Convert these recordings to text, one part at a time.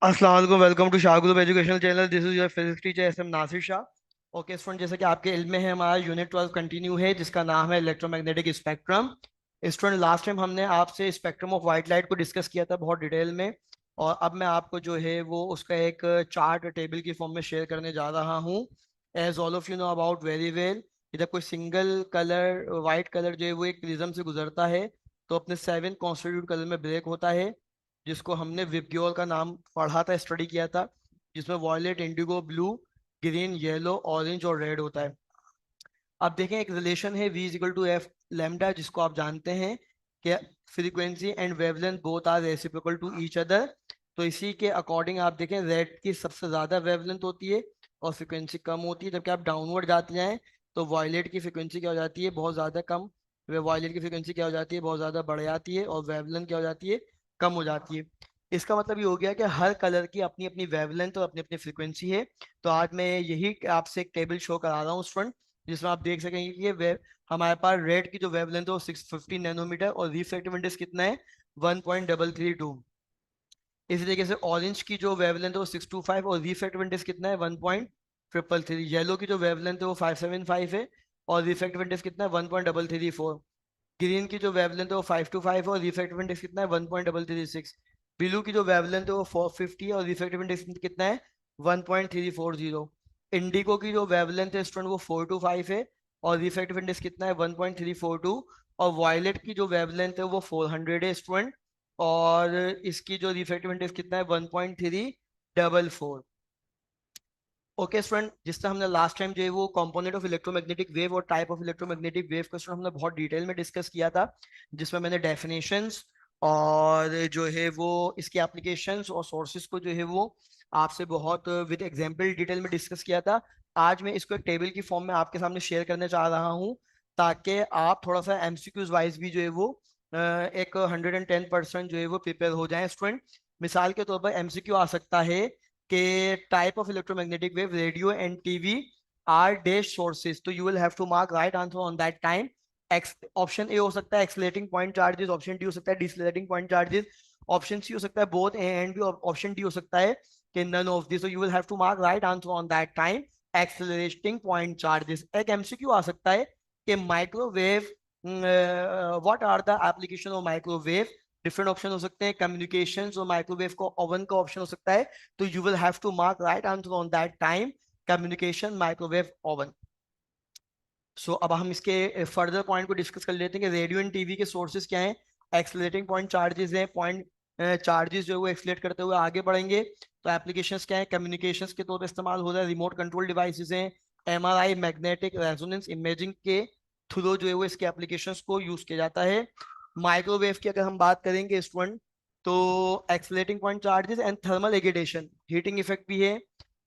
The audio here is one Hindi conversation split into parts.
अस्सलाम वालेकुम, welcome to Shah group educational channel. This is your physics teacher S M Nasir Shah. Okay student, जैसे कि आपके इल्म में है, हमारा यूनिट 12 कंटिन्यू है जिसका नाम है electromagnetic spectrum. Student, last time हमने आपसे स्पेक्ट्रम ऑफ वाइट लाइट को डिस्कस किया था बहुत डिटेल में, और अब मैं आपको जो है वो उसका एक चार्ट टेबल की फॉर्म में शेयर करने जा रहा हूँ। As all of you know about very well, जब कोई सिंगल कलर वाइट कलर जो है वो एक प्रिज्म से गुजरता है तो अपने 7 कॉन्स्टिट्यूट कलर में ब्रेक होता है, जिसको हमने विबग्योर का नाम पढ़ा था, स्टडी किया था, जिसमें violet, indigo, blue, green, yellow, orange और रेड होता है। अब देखें, एक रिलेशन है V is equal to F lambda, जिसको आप जानते हैं कि frequency and wavelength both are reciprocal to each other. तो इसी के अकॉर्डिंग आप देखें, रेड की सबसे ज़्यादा वेवलेंथ होती है और फ्रीक्वेंसी कम होती है, जबकि आप डाउनवर्ड जाते जाएं तो वॉयलेट की फ्रीक्वेंसी क्या हो जाती है, बहुत ज़्यादा कम। वॉयलेट की फ्रीक्वेंसी क्या हो जाती है, बहुत ज़्यादा बढ़ जाती है, और वेवलेंथ क्या हो जाती है, कम हो जाती है। इसका मतलब ये हो गया कि हर कलर की अपनी अपनी वेवलेंथ और अपनी अपनी फ्रीक्वेंसी है। तो आज मैं यही आपसे एक टेबल शो करा रहा हूँ स्टूडेंट, जिसमें आप देख सकेंगे कि ये वेव हमारे पास रेड की जो वेवलेंथ है वो 650 नैनोमीटर और रिफ्रैक्टिव इंडेक्स कितना है, 1.332। इसी तरीके से ऑरेंज की जो वेवलेंथ है वो 625 और रिफ्रैक्टिव इंडेक्स कितना है, 1.333। येलो की जो वेवलेंथ है वो 575 है और रिफ्रैक्टिव इंडेक्स कितना है, 1.334। ग्रीन की जो वेवलेंथ है वो 525 और रिफ्रैक्टिव इंडेक्स कितना है, 1.336। ब्लू की जो वेवलेंथ है वो 450 और रिफ्रैक्टिव इंडेक्स कितना है, 1.340। इंडिगो की जो वेवलेंथ है स्टूडेंट वो 425 है और रिफ्रैक्टिव इंडेक्स कितना है, 1.342। और वायलेट की जो वेवलेंथ है वो 400 है स्टूडेंट, और इसकी जो रिफ्रैक्टिव इंडेक्स कितना है, 1.344। ओके स्टूडेंट, जिस तरह हमने लास्ट टाइम जो है वो कंपोनेंट ऑफ इलेक्ट्रोमैग्नेटिक वेव और टाइप ऑफ इलेक्ट्रोमैग्नेटिक वेव का स्टूडेंट हमने बहुत डिटेल में डिस्कस किया था, जिसमें मैंने डेफिनेशंस और जो है वो इसके एप्लीकेशंस और सोर्सेज को जो है वो आपसे बहुत विद एग्जांपल डिटेल में डिस्कस किया था। आज मैं इसको एक टेबल की फॉर्म में आपके सामने शेयर करने चाह रहा हूँ, ताकि आप थोड़ा सा एमसीक्यूज वाइज भी जो है वो एक 110% जो है वो प्रिपेयर हो जाए स्टूडेंट। मिसाल के तौर पर एमसीक्यू आ सकता है कि type of electromagnetic wave, radio and TV are dash sources, तो you will have to mark right answer on that time. Option A हो सकता है accelerating point charges, option D हो सकता है decelerating point charges, option C हो सकता है बोथ ए एंड बी, और ऑप्शन डी हो सकता है कि none of this. so you will have to mark right answer on that time, accelerating point charges। एक एमसीक्यू आ सकता है कि microwave, what are the application of microwave. Different option हो सकते हैं, कम्युनिकेशन और माइक्रोवेव को ओवन का ऑप्शन हो सकता है। तो you will have to mark right answer on that time, communication, microwave, oven. So अब हम इसके फर्दर पॉइंट को डिस्कस कर लेते हैं कि रेडियो एंड टीवी के सोर्सेज क्या हैं। एक्सलेटिंग पॉइंट चार्जेस हैं, पॉइंट चार्जेस जो है वो एक्सलेट करते हुए आगे बढ़ेंगे। तो एप्लीकेशंस क्या है, कम्युनिकेशंस के तौर पर इस्तेमाल हो रहा है, रिमोट कंट्रोल डिवाइसेस हैं, एमआरआई, मैग्नेटिक रेजोनेंस इमेजिंग के थ्रू जो है वो इसके एप्लीकेशंस को यूज किया जाता है। माइक्रोवेव की अगर हम बात करेंगे स्टूडेंट, तो accelerating point charges and thermal agitation, heating effect भी है,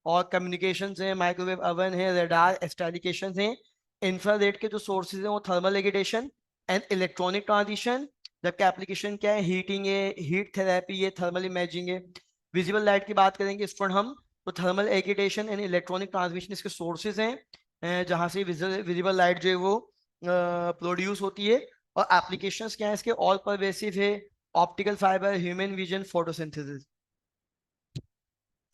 और कम्युनिकेशंस हैं, माइक्रोवेव ओवन है, रडार, एक्सटेलिकेशन है। इंफ्रारेड के जो सोर्सेज हैं वो thermal agitation and electronic transition, जबकि एप्लीकेशन क्या है, हीटिंग है, हीट थेरेपी है, थर्मल इमेजिंग है। विजिबल लाइट की बात करेंगे स्टूडेंट हम, तो thermal agitation and electronic transmission इसके सोर्सेज हैं, जहाँ से विजिबल लाइट जो है वो प्रोड्यूस होती है। और एप्लीकेशंस क्या है इसके, ऑल परवेसिव है, optical fibre, human vision, photosynthesis.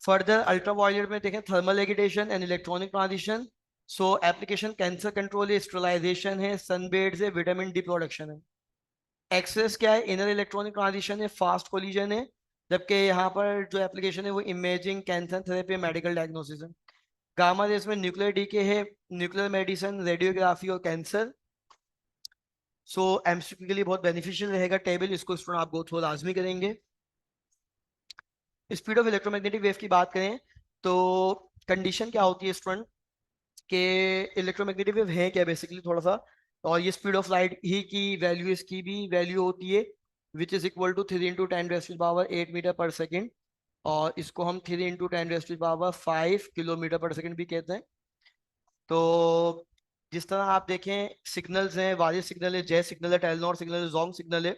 Further ultraviolet में देखें, thermal agitation and electronic transition. So application cancer control है, स्टेरिलाइजेशन है, सनबेड्स है, विटामिन डी प्रोडक्शन है। एक्सेस क्या है, इनर इलेक्ट्रॉनिक ट्रांजिशन है, फास्ट कोलिजन है, जबकि यहाँ पर जो एप्लीकेशन है वो imaging, cancer therapy, medical diagnosis है। गामा रेस में न्यूक्लियर डीके है, न्यूक्लियर मेडिसिन, रेडियोग्राफी और कैंसर। सो एमसीक्यू के लिए बहुत बेनिफिशियल रहेगा टेबल, इसको स्टूडेंट आप गो थ्रू लाजमी करेंगे। स्पीड ऑफ इलेक्ट्रोमैग्नेटिक वेव की बात करें तो कंडीशन क्या होती है स्टूडेंट, के इलेक्ट्रोमैग्नेटिक वेव है क्या बेसिकली थोड़ा सा, और ये स्पीड ऑफ लाइट ही की वैल्यू, इसकी भी वैल्यू होती है, विच इज इक्वल टू 3 × 10⁻⁸ और इसको हम 3 × 10⁻⁵ किलोमीटर पर सेकेंड भी कहते हैं। तो जिस तरह आप देखें, सिग्नल्स हैं, वारिस सिग्नल है, जेट सिग्नल है, टेलनॉर सिग्नल है, जोंग सिग्नल है।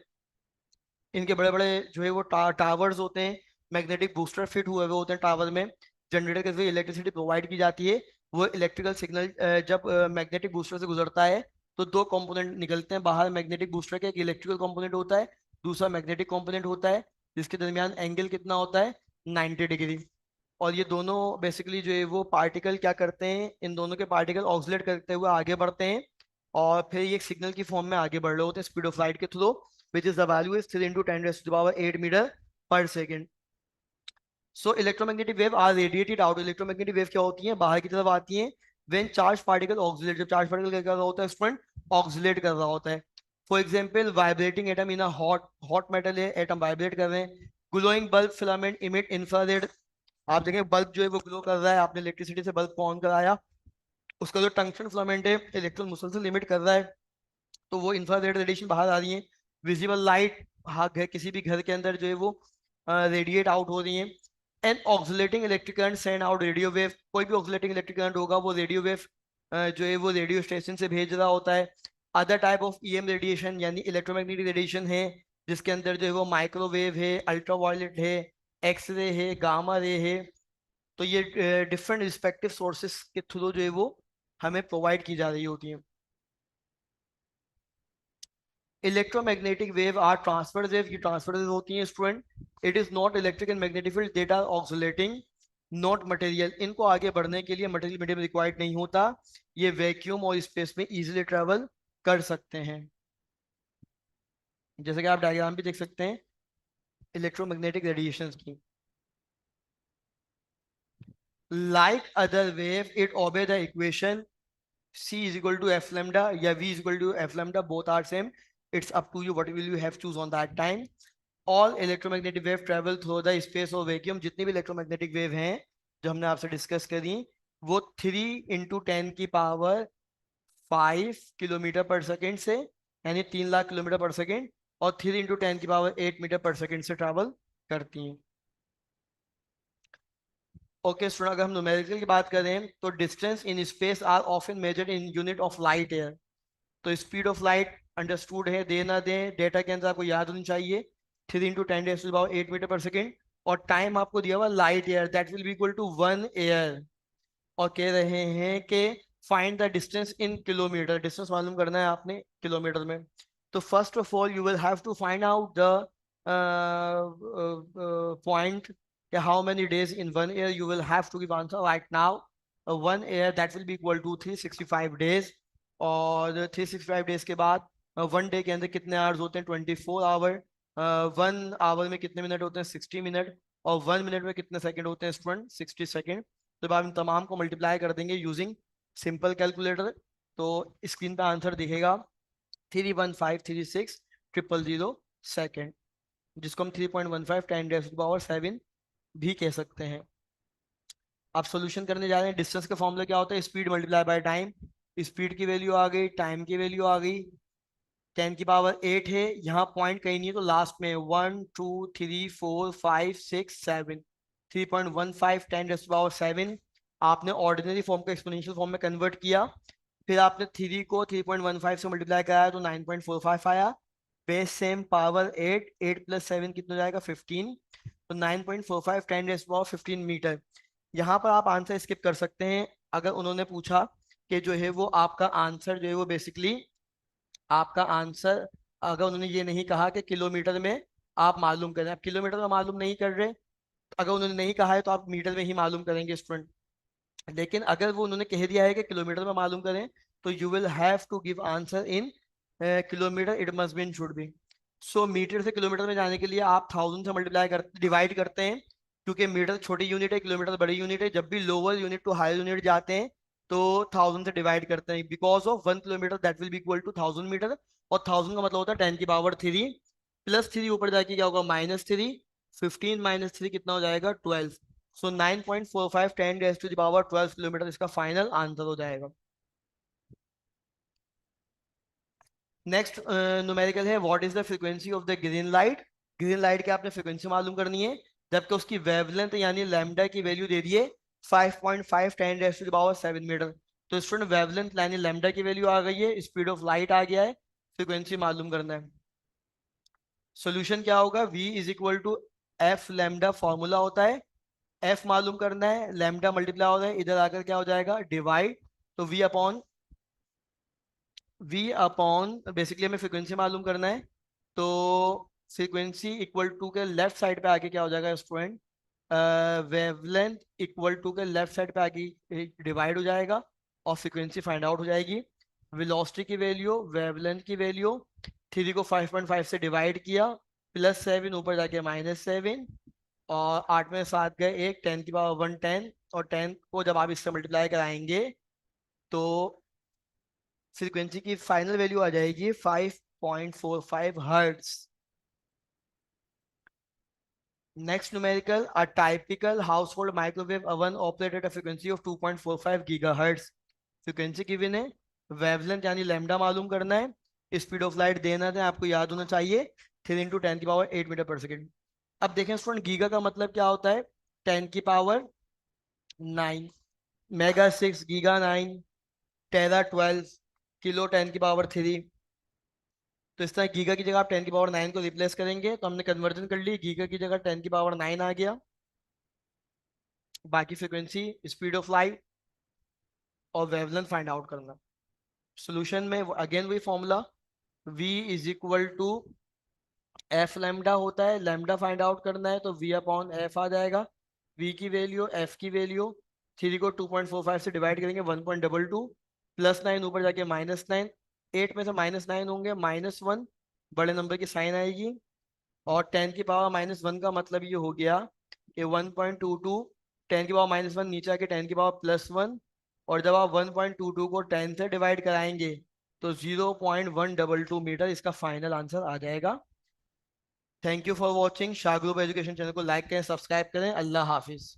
इनके बड़े बड़े जो है वो टावर्स होते हैं, मैग्नेटिक बूस्टर फिट हुए हुए होते हैं टावर में, जनरेटर के जरिए इलेक्ट्रिसिटी प्रोवाइड की जाती है। वो इलेक्ट्रिकल सिग्नल जब मैग्नेटिक बूस्टर से गुजरता है तो दो कंपोनेंट निकलते हैं बाहर मैग्नेटिक बूस्टर के, एक इलेक्ट्रिकल कंपोनेंट होता है, दूसरा मैग्नेटिक कंपोनेंट होता है, जिसके दरमियान एंगल कितना होता है, 90 डिग्री। और ये दोनों बेसिकली जो है वो पार्टिकल क्या करते हैं, इन दोनों के पार्टिकल ऑक्सीलेट करते हुए आगे बढ़ते हैं और फिर ये एक सिग्नल की फॉर्म में आगे बढ़ रहे होते हैं स्पीड ऑफ लाइट के through, which is the value is 3 × 10⁸ so electromagnetic wave are radiated out. Electromagnetic wave क्या होती है, बाहर की तरफ आती है व्हेन चार्ज पार्टिकल ऑक्सीलेट, जब चार्ज पार्टिकल क्या कर रहा होता है स्टूडेंट, ऑक्सीलेट कर रहा होता है। For example vibrating atom in a hot hot metal है, एटम वाइब्रेट कर रहे हैं। Glowing bulb filament emit infrared, आप देखें बल्ब जो है वो ग्लो कर रहा है, आपने इलेक्ट्रिसिटी से बल्ब को ऑन कराया, उसका जो टंक्शन फिलामेंट है इलेक्ट्रॉन मुसलसल इमिट कर रहा है, तो वो इंफ्रारेड रेडिएशन बाहर आ रही है। विजिबल लाइट हाँ किसी भी घर के अंदर जो है वो रेडिएट आउट हो रही है। And oscillating electric current send out radio wave, कोई भी ऑक्सीलेटिंग इलेक्ट्रिक करंट होगा वो रेडियो वेव जो है वो रेडियो स्टेशन से भेज रहा होता है। Other type of EM radiation यानी इलेक्ट्रोमैग्नेटिक रेडिएशन है, जिसके अंदर जो है वो माइक्रोवेव है, अल्ट्रावायलेट है, एक्सरे है, गामा रे है। तो ये डिफरेंट रिस्पेक्टिव सोर्सेस के थ्रू जो है वो हमें प्रोवाइड की जा रही होती है। Electromagnetic wave are transverse wave, ये ट्रांसफर वेव होती हैं student. It is not electric and magnetic field that are oscillating, not material. इनको आगे बढ़ने के लिए मटेरियल मीडियम रिक्वायर्ड नहीं होता, ये वैक्यूम और स्पेस में इजीली ट्रेवल कर सकते हैं। जैसे कि आप डायग्राम भी देख सकते हैं इलेक्ट्रोमैग्नेटिक रेडिएशंस की। Like other wave it obey the equation C is equal to F lambda या V is equal to F lambda, both are same. It's up to you what will you have choose on that time. All electromagnetic wave travel through the space of vacuum, जितनी भी electromagnetic wave हैं जो हमने आपसे डिस्कस करी, वो 3 × 10⁵ से यानी 3 लाख किलोमीटर पर सेकेंड और 3 × 10⁸ से ट्रैवल करती हैं। ओके स्टूडेंट, अगर हम न्यूमेरिकल की बात करें तो distance in space are often measured in unit of light year. तो स्पीड ऑफ लाइट अंडरस्टूड है, दे ना दें डेटा के अंदर आपको याद होनी चाहिए, 3 × 10⁸ और टाइम आपको दिया हुआ light year, that will be equal to 1 year. और कह रहे हैं कि find the distance in kilometre, distance मालूम करना है आपने किलोमीटर में। तो first of all you will have to find out the point how many days in 1 year, you will have to give answer right now. 1 year that will be equal to 365 days, और 365 डेज के बाद 1 डे के अंदर कितने आवर्स होते हैं, 24 आवर। 1 आवर में कितने मिनट होते हैं, 60 मिनट। और 1 मिनट में कितने सेकंड होते हैं स्टूडेंट, 60 सेकंड। तो अब हम तमाम को मल्टीप्लाई कर देंगे यूजिंग सिंपल कैलकुलेटर, तो स्क्रीन पे आंसर दिखेगा 31536,000 सेकेंड, जिसको हम 3.15 × 10⁻⁷ भी कह सकते हैं। आप सोल्यूशन करने जा रहे हैं, डिस्टेंस का फॉर्मूला क्या होता है, speed multiply by time. Speed की वैल्यू आ गई, टाइम की वैल्यू आ गई, 10⁻8 है, यहाँ पॉइंट कहीं नहीं है तो लास्ट में 1 2 3 4 5 6 7, 3.15 × 10⁻⁷ आपने ऑर्डिनरी फॉर्म को एक्सपोनेंशियल फॉर्म में कन्वर्ट किया, फिर आपने 3 को 3.15 से मल्टीप्लाई कराया तो 9.45 आया, बेस सेम पावर 8, 8 + 7 कितना हो जाएगा 15, तो 9.45 10⁻15 मीटर। यहाँ पर आप आंसर स्किप कर सकते हैं अगर उन्होंने पूछा कि जो है वो आपका आंसर जो है वो बेसिकली आपका आंसर, अगर उन्होंने ये नहीं कहा कि किलोमीटर में आप मालूम करें, आप किलोमीटर में मालूम नहीं कर रहे, अगर उन्होंने नहीं कहा है तो आप मीटर में ही मालूम करेंगे स्टूडेंट। लेकिन अगर वो उन्होंने कह दिया है कि किलोमीटर में मालूम करें, तो you will have to give answer in kilometre, it must be in should be. So metre से किलोमीटर में जाने के लिए आप 1000 से मल्टीप्लाई कर डिवाइड करते हैं, क्योंकि मीटर छोटी यूनिट है, किलोमीटर बड़ी यूनिट है। जब भी lower unit to higher unit जाते हैं तो 1000 से डिवाइड करते हैं, because of 1 kilometre that will be equal to 1000 metre, और 1000 का मतलब होता है 10⁻³ +3 ऊपर जाके क्या होगा -3, 15 -3 कितना हो जाएगा 12। सो 9.45 10⁻12 किलोमीटर इसका फाइनल आंसर हो जाएगा। नेक्स्ट न्यूमेरिकल है, what is the frequency of the green light. Green light की आपने फ्रीक्वेंसी मालूम करनी है, जबकि उसकी वेवलेंथ यानी लैम्डा की वैल्यू दे दिए 5.5 10⁻7 मीटर। तो स्टूडेंट वेवलेंथ यानी लैम्डा की वैल्यू आ गई है, स्पीड ऑफ लाइट आ गया है, फ्रीक्वेंसी मालूम करना है। सोल्यूशन क्या होगा, v is equal to F lambda formula होता है, एफ मालूम करना है, लैम्डा मल्टीप्लाई हो रहा है, इधर आकर क्या हो जाएगा डिवाइड, तो v अपॉन बेसिकली हमें फ्रीक्वेंसी मालूम करना है, तो फ्रीक्वेंसी इक्वल टू के लेफ्ट साइड पे आके क्या हो जाएगा स्टूडेंट, वेवलेंथ इक्वल टू के लेफ्ट साइड पे आगे डिवाइड हो जाएगा और फ्रीक्वेंसी फाइंड आउट हो जाएगी। वेलोसिटी की वैल्यू, वेवलेंथ की वैल्यू, 3 को 5.5 से डिवाइड किया, +7 ऊपर जाके -7, और 8 में 7 गए, एक 10 की पावर 1 10, और 10 को जब आप इससे मल्टीप्लाई कराएंगे तो फ्रीक्वेंसी की फाइनल वैल्यू आ जाएगी 5.45 hertz. Next numerical, a typical household microwave oven operated at a frequency of 2.45 gigahertz. Frequency given है, वेवलेंथ यानी लैम्डा मालूम करना है, स्पीड ऑफ लाइट देना है, आपको याद होना चाहिए 3 × 10⁸ अब देखें स्टूडेंट, गीगा का मतलब क्या होता है, 10⁹, मेगा 6, गीगा 9, टेरा 12, किलो 10⁻³ तो इस तरह गीगा की जगह आप 10⁻9 को रिप्लेस करेंगे तो हमने कन्वर्जन कर ली, गीगा की जगह 10⁻9 आ गया। बाकी फ्रीक्वेंसी, स्पीड ऑफ लाइट और वेवलेंथ फाइंड आउट करना। सॉल्यूशन में अगेन वही formula, V is equal to F lambda होता है, लैम्डा फाइंड आउट करना है तो V/F आ जाएगा। V की वैल्यू, F की वैल्यू, 3 को 2.45 से डिवाइड करेंगे 1.22, +9 ऊपर जाके -9, 8 में से -9 होंगे -1, बड़े नंबर की साइन आएगी, और 10⁻⁻1 का मतलब ये हो गया कि 1.22, 10⁻⁻1 नीचे आके 10⁻+1, और जब आप 1.22 को 10 से डिवाइड कराएंगे तो 0.122 मीटर इसका फाइनल आंसर आ जाएगा। Thank you for watching. Shah group education channel को लाइक करें, सब्सक्राइब करें। अल्लाह हाफिज।